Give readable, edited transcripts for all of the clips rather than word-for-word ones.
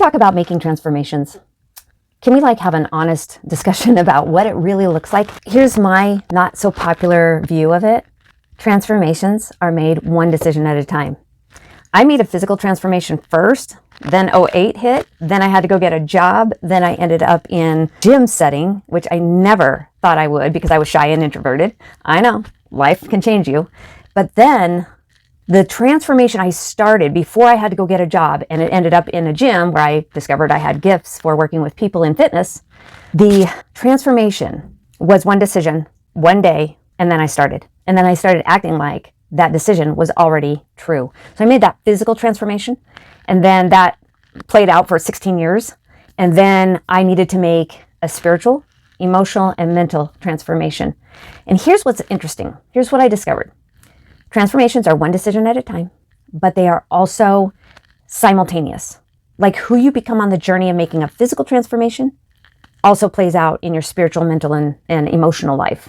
talk about making transformations? Can we have an honest discussion about what it really looks like? Here's my not so popular view of it. Transformations are made one decision at a time. I made a physical transformation first, then '08 hit, then I had to go get a job, then I ended up in gym setting, which I never thought I would because I was shy and introverted. I know, life can change you. But then the transformation I started before I had to go get a job, and it ended up in a gym where I discovered I had gifts for working with people in fitness. The transformation was one decision, one day, and then I started. And then I started acting like that decision was already true. So I made that physical transformation, and then that played out for 16 years. And then I needed to make a spiritual, emotional, and mental transformation. And here's what's interesting. Here's what I discovered. Transformations are one decision at a time, but they are also simultaneous. Like who you become on the journey of making a physical transformation also plays out in your spiritual, mental, and emotional life.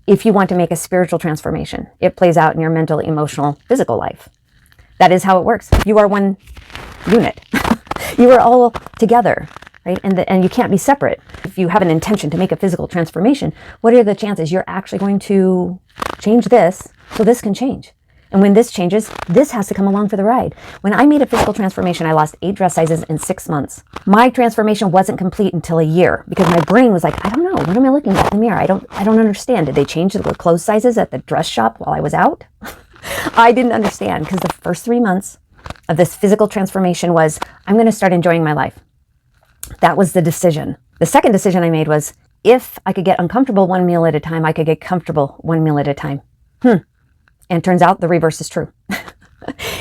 If you want to make a spiritual transformation, it plays out in your mental, emotional, physical life. That is how it works. You are one unit. You are all together, right? And you can't be separate. If you have an intention to make a physical transformation, what are the chances you're actually going to change this so this can change? And when this changes, this has to come along for the ride. When I made a physical transformation, I lost 8 dress sizes in 6 months. My transformation wasn't complete until a year because my brain was like, I don't know. What am I looking at in the mirror? I don't understand. Did they change the clothes sizes at the dress shop while I was out? I didn't understand because the first 3 months of this physical transformation was, I'm going to start enjoying my life. That was the decision. The second decision I made was, if I could get uncomfortable one meal at a time, I could get comfortable one meal at a time. And turns out the reverse is true.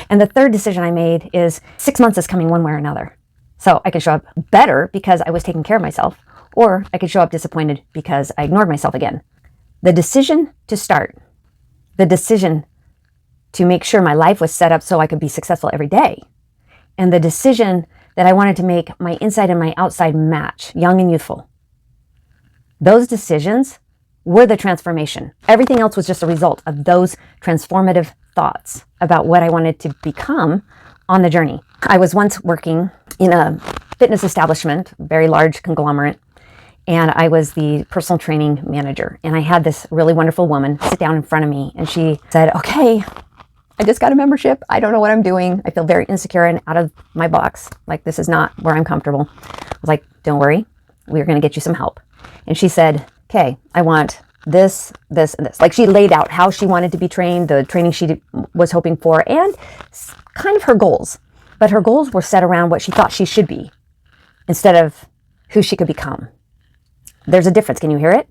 And the third decision I made is 6 months is coming one way or another. So I could show up better because I was taking care of myself, or I could show up disappointed because I ignored myself again. The decision to start, the decision to make sure my life was set up so I could be successful every day, and the decision that I wanted to make my inside and my outside match, young and youthful. Those decisions were the transformation. Everything else was just a result of those transformative thoughts about what I wanted to become on the journey. I was once working in a fitness establishment, very large conglomerate, and I was the personal training manager. And I had this really wonderful woman sit down in front of me, and she said, okay, I just got a membership. I don't know what I'm doing. I feel very insecure and out of my box. Like, this is not where I'm comfortable. I was like, don't worry. We're going to get you some help. And she said, okay, I want this, this, and this. Like, she laid out how she wanted to be trained, the training she was hoping for, and kind of her goals. But her goals were set around what she thought she should be instead of who she could become. There's a difference. Can you hear it?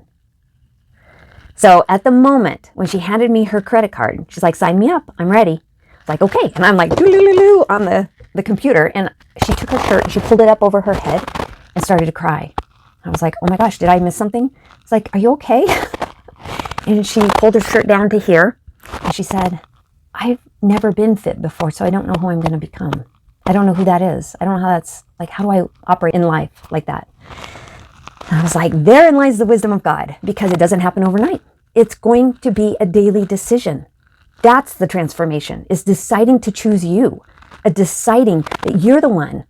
So at the moment when she handed me her credit card, she's like, sign me up. I'm ready. I was like, okay. And I'm like, on the computer. And she took her shirt and she pulled it up over her head and started to cry. I was like, oh my gosh, did I miss something? It's like, are you okay? And she pulled her shirt down to here. And she said, I've never been fit before, so I don't know who I'm going to become. I don't know who that is. I don't know how that's, like, how do I operate in life like that? And I was like, therein lies the wisdom of God, because it doesn't happen overnight. It's going to be a daily decision. That's the transformation, is deciding to choose you, deciding that you're the one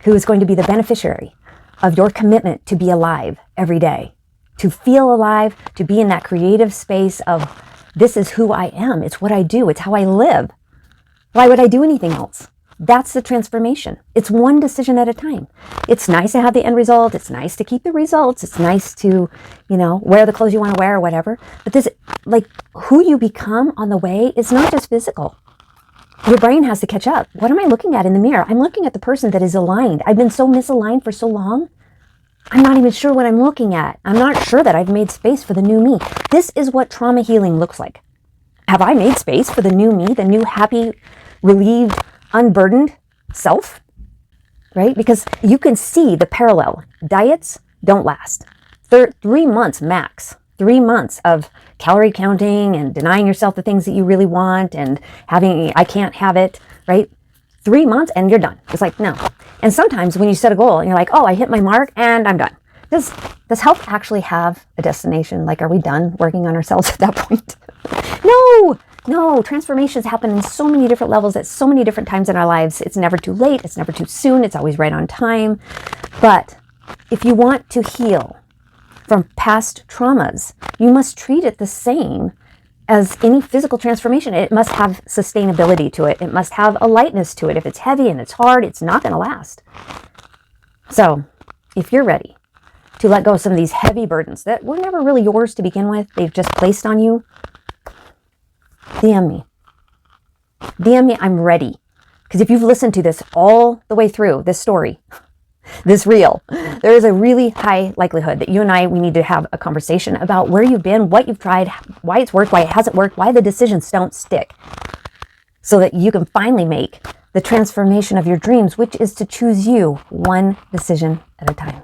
who is going to be the beneficiary of your commitment to be alive every day, to feel alive, to be in that creative space of, this is who I am. It's what I do. It's how I live. Why would I do anything else? That's the transformation. It's one decision at a time. It's nice to have the end result. It's nice to keep the results. It's nice to, wear the clothes you want to wear or whatever. But this, like, who you become on the way is not just physical. Your brain has to catch up. What am I looking at in the mirror? I'm looking at the person that is aligned. I've been so misaligned for so long. I'm not even sure what I'm looking at. I'm not sure that I've made space for the new me. This is what trauma healing looks like. Have I made space for the new me, the new happy, relieved, unburdened self? Right? Because you can see the parallel. Diets don't last. 3 months max. 3 months of calorie counting and denying yourself the things that you really want and having, I can't have it, right? 3 months and you're done. It's like, no. And sometimes when you set a goal and you're like, oh, I hit my mark and I'm done. Does health actually have a destination? Like, are we done working on ourselves at that point? No, No, transformations happen in so many different levels at so many different times in our lives. It's never too late. It's never too soon. It's always right on time. But if you want to heal from past traumas, you must treat it the same as any physical transformation. It must have sustainability to it. It must have a lightness to it. If it's heavy and it's hard, it's not going to last. So if you're ready to let go of some of these heavy burdens that were never really yours to begin with, they've just placed on you, DM me. DM me, I'm ready. Because if you've listened to this all the way through, this story, this reel, there is a really high likelihood that you and we need to have a conversation about where you've been, what you've tried, why it's worked, why it hasn't worked, why the decisions don't stick, so that you can finally make the transformation of your dreams, which is to choose you one decision at a time.